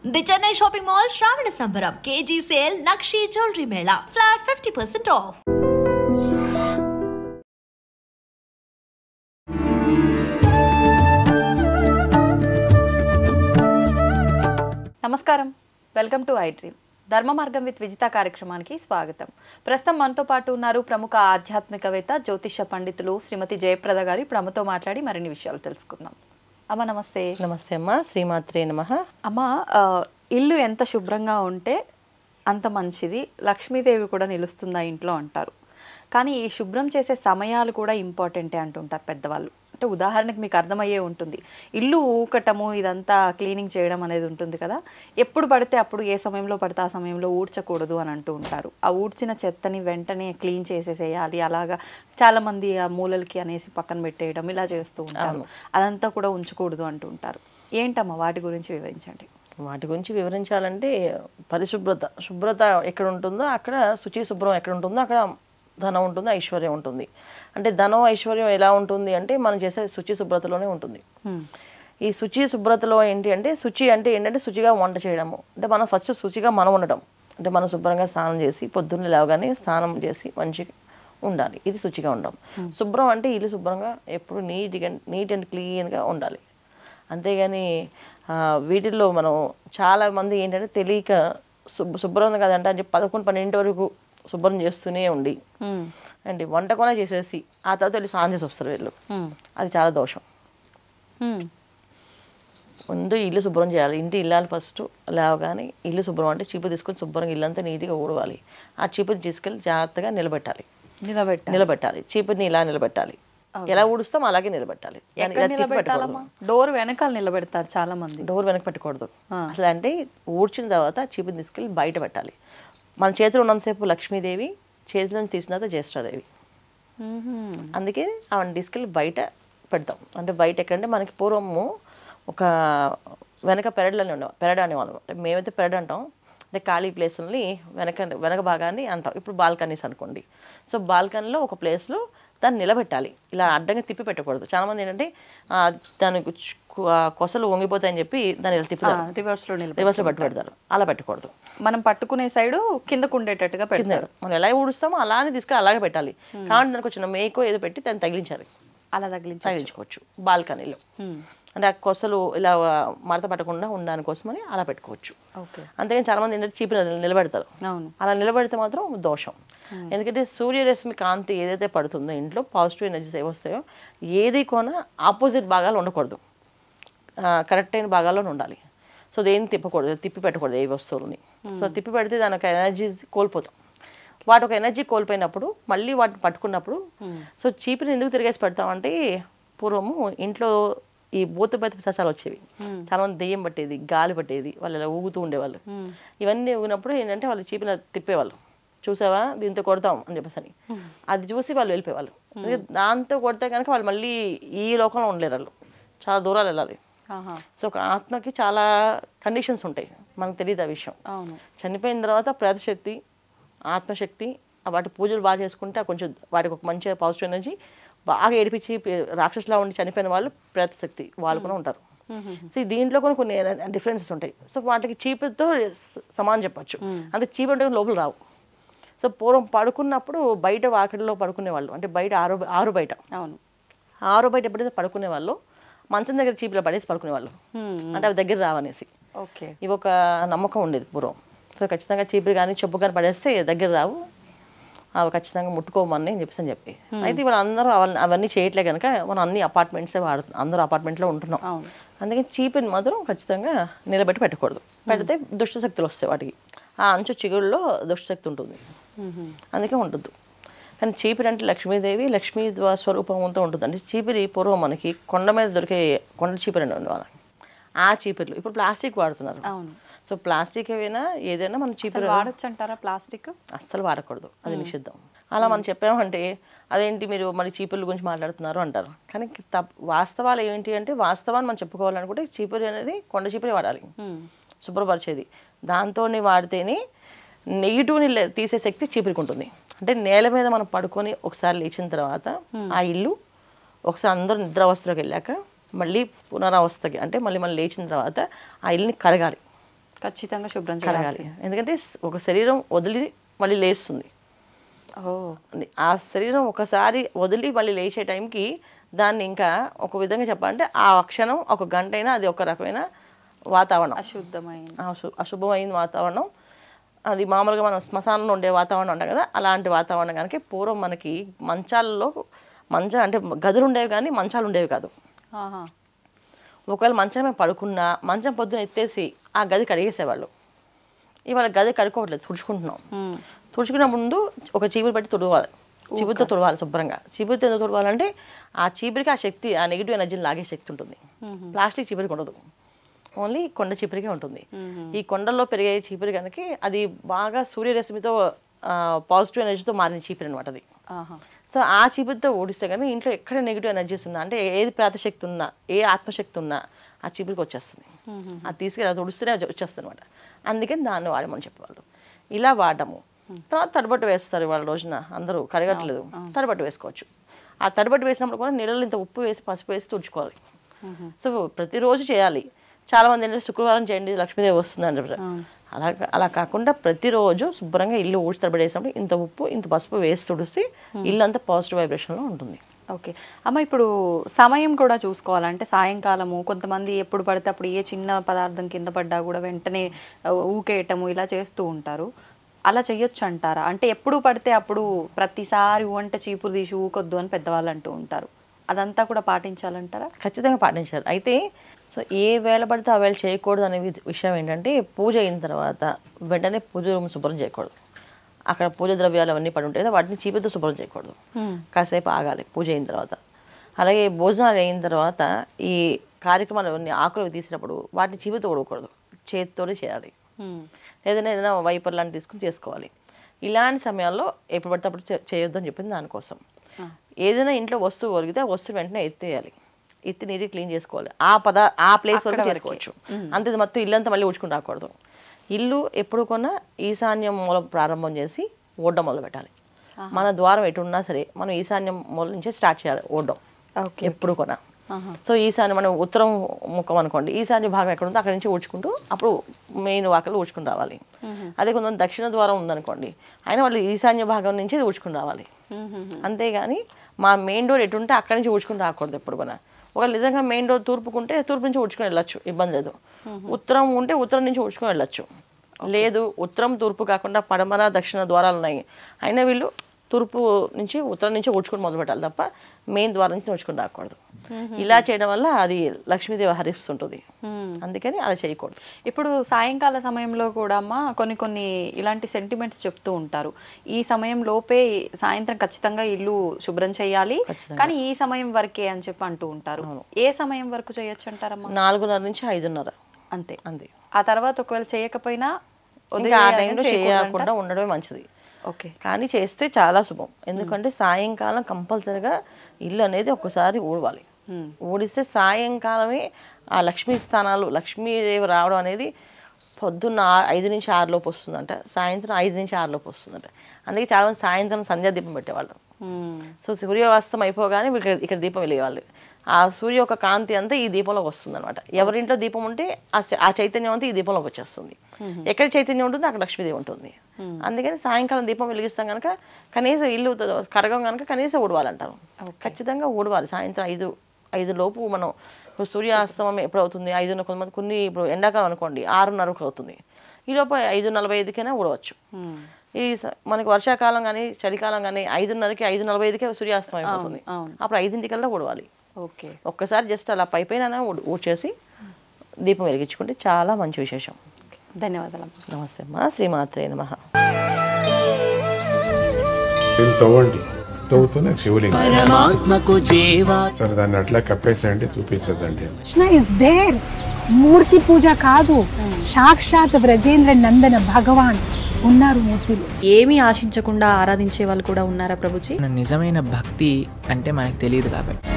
The Chennai Shopping Mall Shravana Sambaram KG Sale Nakshi Jewelry Mela Flat 50% off. నమస్కారం, welcome to I dream. ధర్మ మార్గం with Vijitha కార్యక్రమానికి స్వాగతం. ప్రస్తుతం మనతో పాటు ఉన్నారు ప్రముఖ ఆధ్యాత్మికవేత్త జ్యోతిష పండితులు శ్రీమతి జయప్రద గారు. ఇప్పుడు అమ్మతో మాట్లాడి మరిన్ని విషయాలు తెలుసుకుందాం. అమ్మ నమస్తే. నమస్తే అమ్మ, శ్రీమాత్రే నమః. అమ్మ, ఇల్లు ఎంత శుభ్రంగా ఉంటే అంత మంచిది, లక్ష్మీదేవి కూడా నిలుస్తుందా ఇంట్లో అంటారు. కానీ ఈ శుభ్రం చేసే సమయాలు కూడా ఇంపార్టెంటే అంటుంటారు పెద్దవాళ్ళు. అంటే ఉదాహరణకు మీకు అర్థమయ్యే ఉంటుంది, ఇల్లు ఊకటము ఇదంతా క్లీనింగ్ చేయడం అనేది ఉంటుంది కదా, ఎప్పుడు పడితే అప్పుడు ఏ సమయంలో పడితే ఆ సమయంలో ఊడ్చకూడదు అని అంటూ ఉంటారు. ఆ ఊడ్చిన చెత్తని వెంటనే క్లీన్ చేసేసేయాలి, అలాగా చాలామంది ఆ మూలలకి అనేసి పక్కన పెట్టేయడం ఇలా చేస్తూ ఉంటారు. అదంతా కూడా ఉంచకూడదు అంటూ ఉంటారు. ఏంటమ్మా వాటి గురించి వివరించండి. వాటి గురించి వివరించాలంటే శుభ్రత ఎక్కడ ఉంటుందో అక్కడ శుభ్రం ఎక్కడ ఉంటుందో అక్కడ ధనం ఉంటుంది, ఐశ్వర్యం ఉంటుంది. అంటే ధనం ఐశ్వర్యం ఎలా ఉంటుంది అంటే మనం చేసే శుభ్రతలోనే ఉంటుంది. ఈ శుభ్రతలో ఏంటి అంటే అంటే ఏంటంటే శుచిగా వంట చేయడము. అంటే మనం ఫస్ట్ శుచిగా మనం ఉండటం, అంటే మనం శుభ్రంగా స్నానం చేసి పొద్దున్నే లేవగానే స్నానం చేసి మంచిగా ఉండాలి. ఇది శుచిగా ఉండడం. శుభ్రం అంటే ఇల్లు శుభ్రంగా ఎప్పుడు నీట్ అండ్ క్లీన్గా ఉండాలి. అంతేగాని వీటిల్లో మనం చాలా మంది ఏంటంటే తెలియక శుభ్రం కదంటే అని చెప్పి 11-12 వరకు శుభ్రం చేస్తూనే ఉండి అండి వంట కూడా చేసేసి ఆ తర్వాత వెళ్ళి స్నానం చేసి వస్తారు వీళ్ళు. అది చాలా దోషం. ముందు ఇల్లు శుభ్రం చేయాలి. ఇంటి ఇల్లాలి ఫస్ట్ లేవగానే ఇల్లు శుభ్రం అంటే చీపు తీసుకొని శుభ్రంగా ఇల్లంతా నీట్గా ఊడవాలి. ఆ చీపుని తీసుకెళ్ళి జాగ్రత్తగా నిలబెట్టాలి. చీపుని ఇలా నిలబెట్టాలి. ఎలా ఊడుస్తాం అలాగే నిలబెట్టాలి. డోర్ వెనకాల నిలబెడతారు చాలా మంది. డోర్ వెనక పెట్టకూడదు అసలు. అంటే ఊడ్చిన తర్వాత చీపుని తీసుకెళ్ళి బయట పెట్టాలి. మన చేతిలో ఉన్నంతసేపు లక్ష్మీదేవి, చేతిలో తీసిన తర్వాత జ్యేష్ఠాదేవి. అందుకే ఆవిడని తీసుకెళ్ళి బయట పెడతాం. అంటే బయట ఎక్కడంటే మనకి పూర్వము ఒక వెనక పెరడ్లోనే ఉండేవాళ్ళం, పెరడ్ అనేవాళ్ళం. అంటే మేమైతే పెరడ్ అంటాం. అంటే ఖాళీ ప్లేస్ని వెనక భాగాన్ని అంటాం. ఇప్పుడు బాల్కనీస్ అనుకోండి. సో బాల్కనీలో ఒక ప్లేస్లో దాన్ని నిలబెట్టాలి. ఇలా అడ్డంగా తిప్పి పెట్టకూడదు. చాలామంది ఏంటంటే దానికి కొసలు వంగిపోతాయని చెప్పి దాన్ని ఇలా తిప్పుతారు, రివర్స్లో పట్టు పెడతారు. అలా పెట్టకూడదు. మనం పట్టుకునే సైడు కిందకు ఉండేటట్టుగా పెడతారు. మనం ఎలా ఊడుస్తామో అలానే తీసుకెళ్ళి అలాగే పెట్టాలి. కాబట్టి దానికి వచ్చిన మేకో ఏదో పెట్టి దాన్ని తగిలించాలి. అలా తగిలించుకోవచ్చు బాల్కనీలో. అంటే ఆ కొసలు ఇలా మడత పట్టకుండా ఉండడానికి కోసమని అలా పెట్టుకోవచ్చు. అంతేగాని చాలా మంది ఏంటంటే చీపు నిలబెడతారు. అలా నిలబెడితే మాత్రం దోషం. ఎందుకంటే సూర్యరశ్మి కాంతి ఏదైతే పడుతుందో ఇంట్లో పాజిటివ్ ఎనర్జీస్ ఏవి వస్తాయో ఏది కూడా ఆపోజిట్ భాగాలు ఉండకూడదు, కరెక్ట్ అయిన భాగాల్లో ఉండాలి. సో దేన్ని తిప్పి పెట్టకూడదు ఏ వస్తువులని. సో తిప్పి పెడితే దాని ఒక ఎనర్జీ కోల్పోతాం. వాటి ఒక ఎనర్జీ కోల్పోయినప్పుడు మళ్ళీ వాటిని పట్టుకున్నప్పుడు సో చీపుని ఎందుకు తిరిగేసి పెడతామంటే పూర్వము ఇంట్లో ఈ భూతప్రేత పిశాచాలు వచ్చేవి. చాలా మంది దెయ్యం పట్టేది, గాలి పట్టేది, వాళ్ళు ఇలా ఊగుతూ ఉండేవాళ్ళు. ఇవన్నీ ఊగినప్పుడు ఏంటంటే వాళ్ళు చీపిన తిప్పేవాళ్ళు. చూసావా దీంతో కొడతాం అని చెప్పేసి అది చూసి వాళ్ళు వెళ్ళిపోయేవాళ్ళు. దాంతో కొడితే కనుక వాళ్ళు మళ్ళీ ఈ లోకంలో ఉండలేరు, వాళ్ళు చాలా దూరాలు వెళ్ళాలి. సో ఒక ఆత్మకి చాలా కండిషన్స్ ఉంటాయి, మనకు తెలియదు ఆ విషయం. చనిపోయిన తర్వాత ప్రేతశక్తి, ఆత్మశక్తి, వాటి పూజలు బాగా చేసుకుంటే కొంచెం వాటికి ఒక మంచి పాజిటివ్ ఎనర్జీ, బాగా ఏడిపించి రాక్షసులా ఉండి చనిపోయిన వాళ్ళు ప్రేతశక్తి వాళ్ళు కూడా ఉంటారు. సో దీంట్లో కూడా కొన్ని డిఫరెన్సెస్ ఉంటాయి. సో వాటికి చీపుతో సమానం చెప్పచ్చు. అంతే చీపు అంటే లోపల రావు. సో పూర్వం పడుకున్నప్పుడు బయట వాకిడిలో పడుకునేవాళ్ళు, అంటే బయట ఆరు బయట ఎప్పుడైతే పడుకునేవాళ్ళు మంచం దగ్గర చీపులో పడేసి పడుకునేవాళ్ళు, అంటే అవి దగ్గర రావనేసి. ఇవి ఒక నమ్మకం ఉండేది పూర్వం. సో ఖచ్చితంగా చీపురు కానీ చెప్పు కానీ పడేస్తే దగ్గర రావు, అవి ఖచ్చితంగా ముట్టుకోమని అని చెప్పి. అయితే ఇవాళ అందరూ అవన్నీ చేయట్లే కనుక మనం అన్ని అపార్ట్మెంట్సే వాడుతున్నాం, అందరూ అపార్ట్మెంట్లో ఉంటున్నాం. అందుకని చీపుని మాత్రం ఖచ్చితంగా నిలబెట్టి పెట్టకూడదు. పెడితే దుష్టశక్తులు వస్తాయి వాటికి. ఆ అంచు చిగుళ్ళలో దుష్టశక్తి ఉంటుంది, అందుకే ఉంటుంది. కానీ చీపిరి అంటే లక్ష్మీదేవి, లక్ష్మీ స్వరూపంతో ఉంటుంది. అంటే చీపిరి పూర్వం మనకి కొండ మీద దొరికే కొండ చీపిరి అని ఉండేవాళ్ళ. ఆ చీపిర్లు ఇప్పుడు ప్లాస్టిక్ వాడుతున్నారు. సో ప్లాస్టిక్ ఏదైనా మనం చీపురు వాడచ్చు అంటారా? ప్లాస్టిక్ అస్సలు వాడకూడదు, అది నిషిద్ధం. అలా మనం చెప్పామంటే అదేంటి మీరు మళ్ళీ చీపుర్ల గురించి మాట్లాడుతున్నారు అంటారు. కానీ వాస్తవాలు ఏంటి అంటే వాస్తవాన్ని మనం చెప్పుకోవాలనుకుంటే చీపురు అనేది కొండ చీపురే వాడాలి, శుభ్రపరిచేది. దాంతో వాడితేనే నెగిటివ్ని తీసే శక్తి చీపురికి ఉంటుంది. అంటే నేల మీద మనం పడుకొని ఒకసారి లేచిన తర్వాత ఆ ఇల్లు ఒకసారి అందరూ నిద్రావస్థలోకి వెళ్ళాక మళ్ళీ పునరావస్థకి అంటే మళ్ళీ లేచిన తర్వాత ఆ ఇల్లుని కడగాలి. ఖచ్చితంగా శుభ్రం కడగాలి. ఎందుకంటే ఒక శరీరం వదిలి మళ్ళీ లేస్తుంది. ఆ శరీరం ఒకసారి వదిలి మళ్ళీ లేచే టైంకి దాన్ని ఇంకా ఒక విధంగా చెప్పాలంటే ఆ క్షణం ఒక గంట అయినా అది ఒక రకమైన వాతావరణం, అశుభమైన వాతావరణం. అది మామూలుగా మనం శ్మశానంలో ఉండే వాతావరణం ఉంటాం కదా, అలాంటి వాతావరణం కనుక పూర్వం మనకి మంచాలలో అంటే గదులు ఉండేవి కానీ మంచాలు ఉండేవి కాదు. ఒకవేళ మంచం మేము పడుకున్నా మంచం పొద్దున ఎత్తేసి ఆ గది కడిగేసేవాళ్ళు. ఇవాళ గది కడుక్కోవట్లేదు, తుడుచుకుంటున్నాం. తుడుచుకునే ముందు ఒక చీపురు పెట్టి తుడవాలి, చీపురుతో తుడవాలి శుభ్రంగా. చీపురుతో ఎందుకు తుడవాలంటే ఆ చీపురికి ఆ శక్తి, ఆ నెగిటివ్ ఎనర్జీని లాగే శక్తి ఉంటుంది. ప్లాస్టిక్ చీపురికి ఉండదు, ఓన్లీ కొండ చీపురికే ఉంటుంది. ఈ కొండల్లో పెరిగే చీపురు కనుక అది బాగా సూర్యరశ్మితో పాజిటివ్ ఎనర్జీతో మారిన చీపురు అనమాట అది. సో ఆ చీపురుతో ఓడిస్తే కానీ ఇంట్లో ఎక్కడ నెగిటివ్ ఎనర్జీస్ ఉన్నా, అంటే ఏది ప్రాతశక్తి ఉన్నా, ఏ ఆత్మశక్తి ఉన్నా ఆ చీపురికి వచ్చేస్తుంది. అది తీసుకెళ్ళి తుడుస్తూనే వచ్చేస్తుంది అనమాట. అందుకని దాన్ని వాడమని చెప్పేవాళ్ళు. ఇలా వాడము. తర్వాత తడిబట్టు వేస్తారు వాళ్ళ రోజున, అందరూ కడగట్లేదు, తడిబట్టు వేసుకోవచ్చు. ఆ తడిబట్టు వేసినప్పుడు కూడా నీళ్ళలో ఇంత ఉప్పు వేసి పసుపు వేసి తుడుచుకోవాలి. సో ప్రతిరోజు చేయాలి. చాలా మంది ఏంటంటే శుక్రవారం చేయండి లక్ష్మీదేవి వస్తుంది అని చెప్పారు. అలా కాకుండా ప్రతిరోజు శుభ్రంగా ఇల్లు ఊడ్చి తడిబడేసినప్పుడు ఇంత ఉప్పు ఇంత పసుపు వేసి తుడిస్తే ఇల్లు అంతా పాజిటివ్ వైబ్రేషన్లో ఉంటుంది. ఓకే అమ్మ, ఇప్పుడు సమయం కూడా చూసుకోవాలంటే సాయంకాలము కొంతమంది ఎప్పుడు పడితే అప్పుడు ఏ చిన్న పదార్థం కింద పడ్డా కూడా వెంటనే ఊకేయటము ఇలా చేస్తూ ఉంటారు. అలా చెయ్యొచ్చు అంటారా? అంటే ఎప్పుడు పడితే అప్పుడు ప్రతిసారి వంట చీపురు తీసి ఊకొద్దు అని పెద్దవాళ్ళు అంటూ ఉంటారు. అదంతా కూడా పాటించాలంటారా? ఖచ్చితంగా పాటించాలి. అయితే సో ఏ వేళ పడితే ఆ వేళ చేయకూడదు అనే విషయం ఏంటంటే, పూజ అయిన తర్వాత వెంటనే పూజ రూమ్ శుభ్రం చేయకూడదు. అక్కడ పూజ ద్రవ్యాలు అవన్నీ పడి ఉంటాయి కదా, వాటిని చీపురుతో శుభ్రం చేయకూడదు. కాసేపు ఆగాలి పూజ అయిన తర్వాత. అలాగే భోజనాలు అయిన తర్వాత ఈ కార్యక్రమాలు అవన్నీ ఆకులు తీసినప్పుడు వాటిని చీపురుతో కొడకూడదు, చేతితోనే చేయాలి. ఏదైనా వైపర్ లాంటి తీసుకుని చేసుకోవాలి. ఇలాంటి సమయాల్లో ఎప్పుడు పడితే అప్పుడు చేయొద్దు అని చెప్పింది దానికోసం. ఏదైనా ఇంట్లో వస్తువు ఒరిగితే ఆ వస్తువు వెంటనే ఎత్తేయాలి, ఎత్తి నీరు క్లీన్ చేసుకోవాలి. ఆ ప్లేస్ వరకు చేసుకోవచ్చు. అంతే, మొత్తం ఇల్లంతా మళ్ళీ ఊడ్చుకుని రాకూడదు. ఇల్లు ఎప్పుడు కొన్నా ఈశాన్యం మూల ప్రారంభం చేసి ఓడ్డం మొదలు పెట్టాలి. మన ద్వారం ఎటు ఉన్నా సరే మనం ఈశాన్యం మూల నుంచే స్టార్ట్ చేయాలి ఓడ్డం ఎప్పుడు కొన్నా. సో ఈశాన్యం మనం ఉత్తరం ముఖం అనుకోండి, ఈశాన్య భాగం ఎక్కడ ఉందో అక్కడి నుంచి ఊడ్చుకుంటూ అప్పుడు మెయిన్ వాకలు ఊడ్చుకుని రావాలి. అదే కొంచెం దక్షిణ ద్వారం ఉందనుకోండి, అయినా వాళ్ళు ఈశాన్య భాగం నుంచి ఊడ్చుకుని రావాలి. అంతేగాని మా మెయిన్ డోర్ ఎటు ఉంటే అక్కడి నుంచి ఊడ్చుకుని రాకూడదు ఎప్పుడు కూడా. ఒకవేళ నిజంగా మెయిన్ డోర్ తూర్పుకుంటే తూర్పు నుంచి ఊడ్చుకొని వెళ్ళొచ్చు, ఇబ్బంది లేదు. ఉత్తరం ఉంటే ఉత్తరం నుంచి ఊడ్చుకొని వెళ్ళొచ్చు. లేదు ఉత్తరం తూర్పు కాకుండా పడమర దక్షిణ ద్వారాలు ఉన్నాయి, అయినా వీళ్ళు తూర్పు నుంచి ఉత్తరం నుంచి ఊడ్చుకొని మొదలు పెట్టాలి తప్ప మెయిన్ ద్వారం నుంచి ఊడ్చుకొని రాకూడదు. ఇలా చేయడం వల్ల అది లక్ష్మీదేవి హరిస్తుంటుంది, అందుకని అలా చేయకూడదు. ఇప్పుడు సాయంకాల సమయంలో కూడా అమ్మ కొన్ని ఇలాంటి సెంటిమెంట్స్ చెప్తూ ఉంటారు. ఈ సమయం లోపే సాయంత్రం ఖచ్చితంగా ఇల్లు శుభ్రం చేయాలి, కానీ ఈ సమయం వరకే అని చెప్పి అంటూ ఉంటారు. ఏ సమయం వరకు చేయొచ్చు అంటారమ్మా? 4:30 నుంచి 5:30 అంతే. ఆ తర్వాత ఒకవేళ చేయకపోయినా ఆ టైంలో చేయకుండా ఉండడమే మంచిది. ఓకే, కానీ చేస్తే చాలా శుభం. ఎందుకంటే సాయంకాలం కంపల్సరిగా ఇల్లు అనేది ఒకసారి ఊడవాలి. ఊడిస్తే సాయంకాలమే ఆ లక్ష్మీ స్థానాలు, లక్ష్మీదేవి రావడం అనేది పొద్దున్న 5 నుంచి 6 లోపు వస్తుందంట, సాయంత్రం 5 నుంచి 6 లోపు వస్తుందంట. అందుకే చాలా మంది సాయంత్రం సంధ్యా దీపం పెట్టేవాళ్ళు. సో సూర్యాస్తం అయిపోగానే ఇక్కడ దీపం వెలిగేవాళ్ళు. ఆ సూర్య యొక్క కాంతి అంతా ఈ దీపంలోకి వస్తుంది అనమాట. ఎవరింట్లో దీపం ఉంటే ఆ చైతన్యం అంతా ఈ దీపంలోకి వచ్చేస్తుంది. ఎక్కడ చైతన్యం ఉంటుంది అక్కడ లక్ష్మీదేవి ఉంటుంది. అందుకని సాయంకాలం దీపం వెలిగిస్తాం కనుక కనీసం ఇల్లు కరగం కనుక కనీసం ఊడవాలంటారు. ఖచ్చితంగా ఊడవాలి. సాయంత్రం 5 లోపు మనం ఇప్పుడు సూర్యాస్తమం ఎప్పుడు అవుతుంది 5:00, కొంతమంది కొన్ని ఇప్పుడు ఎండాకాలం అనుకోండి 6:30కు అవుతుంది, ఈ లోపు 5:45కైనా ఊడవచ్చు. ఈ మనకి వర్షాకాలం కానీ చలికాలం కానీ 5:30కి 5:45కే సూర్యాస్తం అయిపోతుంది. అప్పుడు 5:00కల్లా ఊడవాలి. ఓకే, ఒక్కసారి జస్ట్ అలా పైపైన ఊడ్చేసి దీపం వెలిగించుకుంటే చాలా మంచి విశేషం. ధన్యవాదాలు. నమస్తే అమ్మా. శ్రీమాత్రే నమః. తవ్వండి, తవ్వుతూనే శివలింగం సరే దాన్ని అట్లా కప్పేసేయండి, చూపించదండి. Krishna is there. మూర్తి పూజ కాదు, సాక్షాత్ బ్రజేంద్ర నందన భగవాన్ ఉన్నారు మూర్తిలో. ఏమీ ఆశించకుండా ఆరాధించే వాళ్ళు కూడా ఉన్నారా ప్రభుజీ? నిజమైన భక్తి అంటే మనకు తెలియదు కాబట్టి